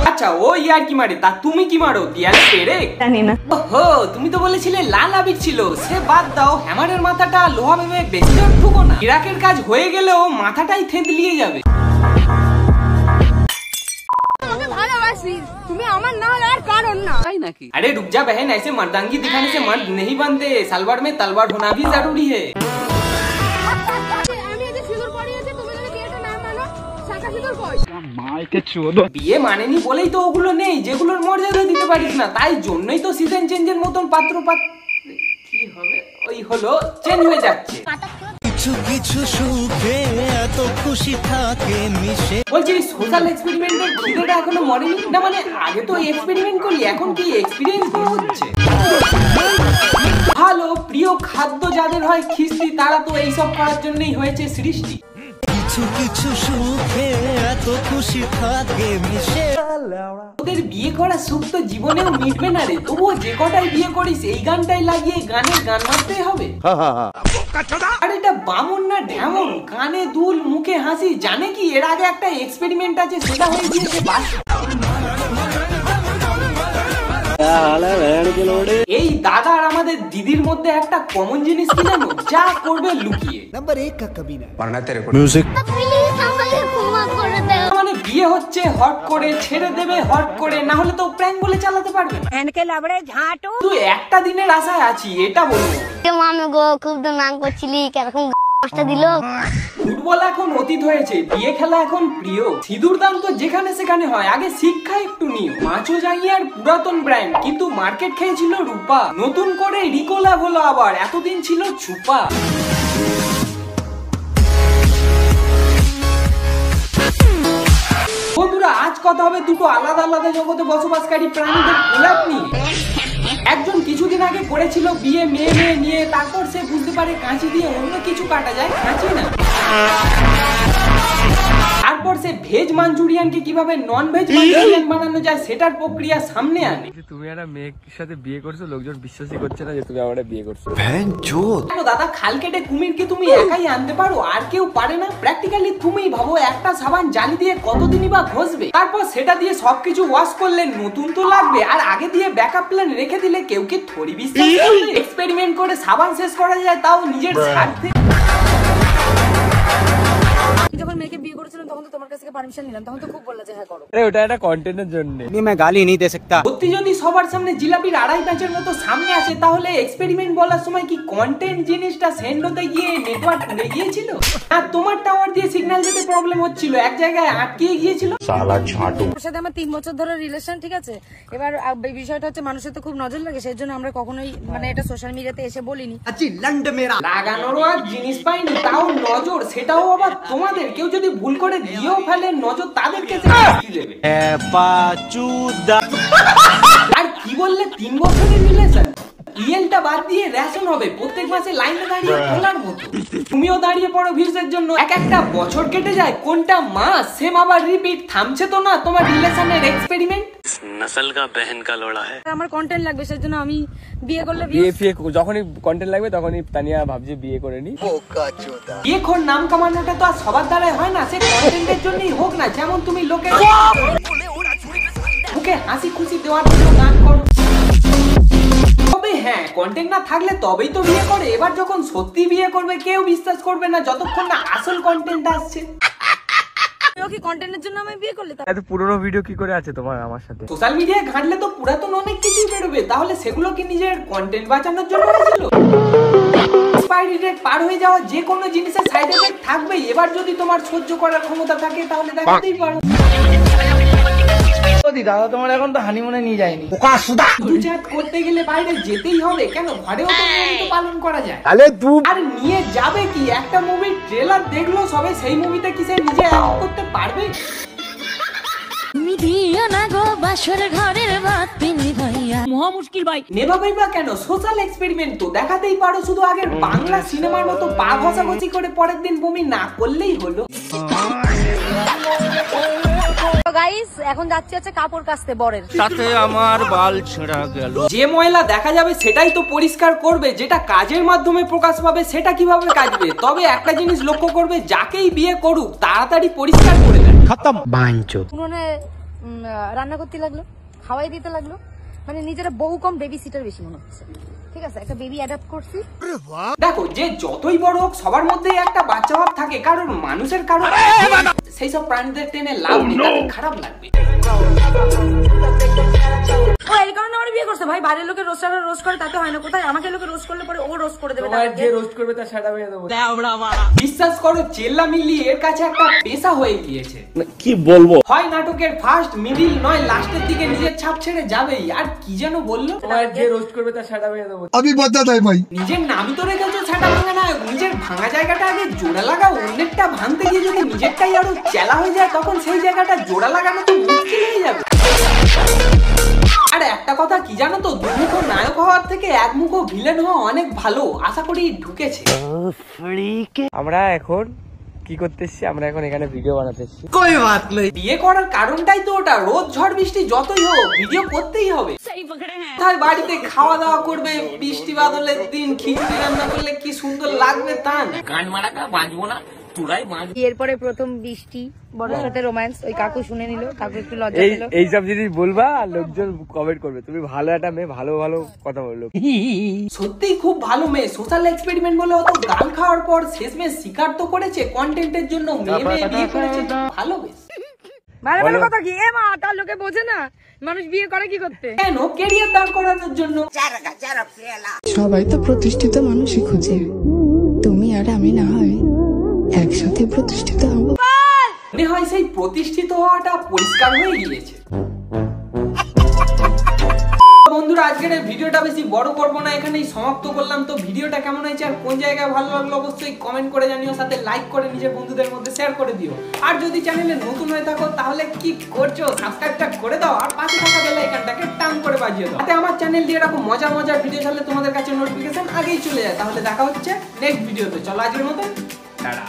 আচ্ছা ও ইয়ার কি মারে, তা তুমি কি মারো দেয়ালে পেরে? জানি না। ওহো, তুমি তো বলেছিলে লাল আবির ছিল, সে বাদ দাও। হ্যামারের মাথাটা লোহা ভেবে বেশি জোর ঠুকো না, ইরাকের কাজ হয়ে গেলেও মাথাটাই থেঁতলিয়ে যাবে। তুমি আমার না হলে আর কারণ না। তাই নাকি? अरे रुक जा बहन, ऐसे मर्दांगी दिखाने से मर्द नहीं बनते, सलवार में तलवार होना भी जरूरी है। বিয়ে মানেনি বলেই তো ওগুলো নেই যেগুলোর মর্যাদা দিতে পারিস না, তাই জন্যই তো সিজন চেঞ্জের মতন পাত্র কি হবে ওই হলো চেঞ্জ হয়ে যাচ্ছে। কিছু সুখে এত খুশি থাকে মিশে। বলছি সোশ্যাল এক্সপেরিমেন্টের খিদেটা এখনো মরেনি না? মানে আগে তো এক্সপেরিমেন্ট করি, এখন কি এক্সপেরিয়েন্স হচ্ছে? ভালো প্রিয় খাদ্য যাদের হয় খিস্তি, তারা তো এইসব করার জন্যই হয়েছে সৃষ্টি। কিছু সুখে এত খুশি থাকে মিশে। ওদের বিয়ে করা সুখ তো জীবনেও মিটবে না রে, তবুও যে কটাই বিয়ে করিস এই গানটাই লাগিয়ে গানের গান মারতে হবে। আর এটা বামন না ঢ্যামন, কানে দুল মুখে হাসি, জানে কি এর আগে একটা এক্সপেরিমেন্ট আছে, সেটা হয়ে গিয়েছে বাস। এই দাদা আর আমাদের দিদির মধ্যে একটা কমন জিনিস কি জানো? যা করবে লুকিয়ে। নাম্বার 1 का कभी ना মিউজিক। মানে বিয়ে হচ্ছে হট করে, ছেড়ে দেবে হট করে, না হলে তো প্র্যাঙ্ক বলে চালাতে পারবে না। এনকে লাবড়ে ঝাঁটো। তুই একটা দিনের আশায় আছি, এটা বলবো। মামি গো খুব তো নাম করছিলি, কেরকম কষ্ট দিল। ফুটবল এখন অতীত হয়েছে, বিয়ে খেলা এখন প্রিয়। সিঁদুর দাম তো যেখানে সেখানে হয়, আগে শিক্ষা একটু নিও। মাছও জাঙ্গিয়ার পুরাতন ব্র্যান্ড, কিন্তু মার্কেট খেয়েছিল রূপা। নতুন করে রিকোলা হলো আবার, এতদিন ছিল ছুপা। বন্ধুরা আজ কথা হবে দুটো আলাদা আলাদা জগতে বসবাসকারী প্রাণীদের কোলাপ নিয়ে। একজন কিছুদিন আগে করেছিল বিয়ে মেয়ে নিয়ে, তারপর সে বুঝতে পারে কাঁচি দিয়ে অন্য কিছু কাটা যায়, কাঁচি না। তারপর সে ভেজ মাঞ্চুরিয়ানকে কিভাবে নন ভেজ মাঞ্চুরিয়ান বানানো যায় সেটার প্রক্রিয়া সামনে আনে। তুমি একটা মেয়ের সাথে বিয়ে করছো, লোকজন বিশ্বাসই করছে না যে তুমি আমার বিয়ে করছো। দাদা খাল কেটে কুমির কি তুমি একাই আনতে পারো? আর কেউ পারে না? প্র্যাকটিক্যালি তুমি ভাবো একটা সাবান জালি দিয়ে কতদিনই বা ঘষবে, তারপর সেটা দিয়ে সবকিছু ওয়াশ করলে নতুন তো লাগবে, আর আগে দিয়ে ব্যাকআপ প্ল্যান রেখে দিলে কেউ কি থরি বিশ্বাস করবে? এক্সপেরিমেন্ট করে সাবান শেষ করা যায়, তাও নিজের স্বার্থে। যখন মেয়েকে বিয়ে করেছিলাম তখন তো তোমার কাছ থেকে পারমিশন নিলাম, তখন তো খুব বললা যে হ্যাঁ করো। আরে ওটা একটা কন্টেন্টের জন্য। मैं गाली नहीं दे सकता। সত্যি যদি সবার সামনে জিলাপির আড়াই প্যাঁচের মতো সামনে আসে, তাহলে এক্সপেরিমেন্ট বলার সময় কি কন্টেন্ট জিনিসটা সেন্ড হতে গিয়ে নেটওয়ার্ক উড়ে গিয়েছিল? আর তোমার টাওয়ার দিয়ে সিগন্যাল যেতে প্রবলেম হচ্ছিল, এক জায়গায় আটকে গিয়েছিল। साला झाटू। ওর সাথে আমার 3 বছর ধরে রিলেশন, ঠিক আছে। এবার বিষয়টা হচ্ছে মানুষের তো খুব নজর লাগে, সেই জন্য আমরা কখনোই মানে এটা সোশ্যাল মিডিয়াতে এসে বলিনি। লাগানোরও আর জিনিস পাইনি, তাও নজর, সেটাও আবার তোমাদের। কেউ যদি ভুল করে দিয়েও ফেলে নজর, তাদেরকে দেবে। আর কি বললে 3 বছরের রিলেশন? ইএলটা বাদ দিয়ে রেশন হবে, প্রত্যেক মাসে লাইনে দাঁড়িয়ে তোলার মতো। তুমিও দাঁড়িয়ে পড়ো ভিউজের জন্য, একটা বছর কেটে যায়, কোনটা মাস সেম আবার রিপিট। থামছে তো না তোমার রিলেশনের এক্সপেরিমেন্ট। নসল কা বহন কা লোড়া है। আমার কন্টেন্ট লাগবে, সেই জন্য আমি বিয়ে করলে বিয়ে যখনই কন্টেন্ট লাগবে তখনই তানিয়া ভাবছে বিয়ে করে নি। বিয়ে খোর নাম কামানোটা তো আর সবার দ্বারাই হয় না, সে কন্টেন্টের জন্যই হোক না। যেমন তুমি লোকের মুখে হাসি খুশি দেওয়ার জন্য গান করো, তবে হ্যাঁ কন্টেন্ট না থাকলে তবেই তো বিয়ে করে। এবার যখন সত্যি বিয়ে করবে কেউ বিশ্বাস করবে না যতক্ষণ না আসল কন্টেন্ট আসছে। কি কন্টেন্টের জন্য আমি বিয়ে করলে? এত পুরনো ভিডিও কি করে আছে তোমার আমার সাথে? সোশ্যাল মিডিয়ায় ঘাঁটলে তো পুরাতন অনেক কিছুই বেরোবে, তাহলে সেগুলো কি নিজের কন্টেন্ট বাঁচানোর জন্য হয়েছিল? এক্সপায়ারি ডেট পার হয়ে যাওয়া যে কোনো জিনিসের সাইড এফেক্ট থাকবেই। এবার যদি তোমার সহ্য করার ক্ষমতা থাকে তাহলে দেখাতেই পারো। দাদা তোমার এখন তো হানিমুনে নিয়ে যায়নি। দুচাত করতে গেলে বাইরে যেতেই হবে, কেন ঘরেও তো নিয়মিত পালন করা যায়। আর নিয়ে যাবে কি? একটা মুভির ট্রেলার দেখলো সবে, সেই মুভিতে কি সে নিজে অ্যাক্ট করতে পারবে? মহা মুশকিল ভাই। নেভাবেই বা কেন? সোশ্যাল এক্সপেরিমেন্ট তো দেখাতেই পারো, শুধু আগের বাংলা সিনেমার মতো পা ঘষাঘষি করে পরের দিন বমি না করলেই হলো। গাইস এখন যাচ্ছি হচ্ছে কাপড় কাচতে বরের। তাতে আমার বাল ছেঁড়া গেল। যে ময়লা দেখা যাবে সেটাই তো পরিষ্কার করবে, যেটা কাজের মাধ্যমে প্রকাশ পাবে সেটা কিভাবে কাটবে? তবে একটা জিনিস লক্ষ্য করবে, যাকেই বিয়ে করুক তাড়াতাড়ি পরিষ্কার করে দেয়। खत्म बांचो। উনুনে রান্না করতে লাগলো, খাওয়াই দিতে লাগলো, মানে নিজেরা বউ কম বেবি সিটার বেশি মনে হচ্ছে। ঠিক আছে, একটা বেবি অ্যাডাপ্ট করছি। দেখো, যে যতই বড় হোক সবার মধ্যেই একটা বাচ্চা ভাব থাকে, কারণ মানুষের কারণ সেই সব প্রাণীদের টেনে লাভ নেই, তাদের খারাপ লাগবে। ও এই কারণে আমার বিয়ে করছে ভাই, বাইরের লোকের রোস্টাররা রোস্ট করে তাতে হয় না, কোথায় আমাকে লোকে রোস্ট করলে পরে ও রোস্ট করে দেবে। যে রোস্ট করবে তার সেটা হয়ে দেবো। বিশ্বাস করো, চেল্লামিল্লি এর কাছে একটা পেশা হয়ে গিয়েছে। কি বলবো? হয় নাটকের ফার্স্ট, মিডিল, নয় লাস্টের দিকে নিজের ছাপ ছেড়ে যাবেই। আর কি যেন বললো, যে রোস্ট করবে তার সেটা হয়ে দেবো। নিজের নামই তো রেখেছো ছাটা ভাঙা না, নিজের ভাঙা জায়গাটা আগে জোড়া লাগাও। অন্যেরটা ভাঙতে গিয়ে যদি নিজেরটাই আরো চেলা হয়ে যায়, তখন সেই জায়গাটা জোড়া লাগানো তো মুশকিল হয়ে যাবে। আর একটা কথা কি জানো তো, দুমুখো নায়ক হওয়ার থেকে একমুখো ভিলেন হওয়া অনেক ভালো। আশা করি ঢুকেছে। আমরা এখন কি করতে এসছি? আমরা এখন এখানে ভিডিও বানাতে এসছি। বিয়ে করার কারণটাই তো ওটা, রোদ ঝড় বৃষ্টি যতই হোক ভিডিও করতেই হবে। তাই বাড়িতে খাওয়া দাওয়া করবে, বৃষ্টি বাদলের দিন খিচুড়ি রান্না করলে কি সুন্দর লাগবে তা না। গান মারাটা বাঁচবো না, তোরাই বাঁচ। এরপরে প্রথম বৃষ্টি, বড়ের সাথে রোম্যান্স। ওই কাকু শুনে নিল, কাকু একটু লজ্জা পেল। এইসব জিনিস বলবা আর লোকজন কমেন্ট করবে তুমি ভালো একটা মেয়ে, ভালো ভালো কথা বললো। সত্যিই খুব ভালো মেয়ে। সোশ্যাল এক্সপেরিমেন্ট বলে অত গান খাওয়ার পর শেষমেশ স্বীকার তো করেছে, কন্টেন্টের জন্য মেয়ে মেয়ে বিয়ে করেছে। ভালো বেশ। ভালো ভালো কথা কি এ মা, তার লোকে বোঝে না মানুষ বিয়ে করে কি করতে? কেন? কেরিয়ার দাঁড় করানোর জন্য। সবাই তো প্রতিষ্ঠিত মানুষই খুঁজে, তুমি আর আমি না হয় একসাথে প্রতিষ্ঠিত হব। মনে হয় সেই প্রতিষ্ঠিত হওয়াটা পরিষ্কার হয়ে গিয়েছে। বন্ধুরা, আজকের এই ভিডিওটা বেশি বড় করবো না, এখানেই সমাপ্ত করলাম। তো ভিডিওটা কেমন হয়েছে আর কোন জায়গায় ভালো লাগলো অবশ্যই কমেন্ট করে জানিও, সাথে লাইক করে নিজের বন্ধুদের মধ্যে শেয়ার করে দিও। আর যদি চ্যানেলে নতুন হয়ে থাকো তাহলে কি করছো, সাবস্ক্রাইবটা করে দাও আর পাশে থাকা বেল আইকনটাকে টান করে বাজিয়ে দাও, তাতে আমার চ্যানেল দিয়ে এরকম মজার মজার ভিডিও ছাড়লে তোমাদের কাছে নোটিফিকেশন আগেই চলে যায়। তাহলে দেখা হচ্ছে নেক্সট ভিডিওতে। চলো আজকের মতো টাটা।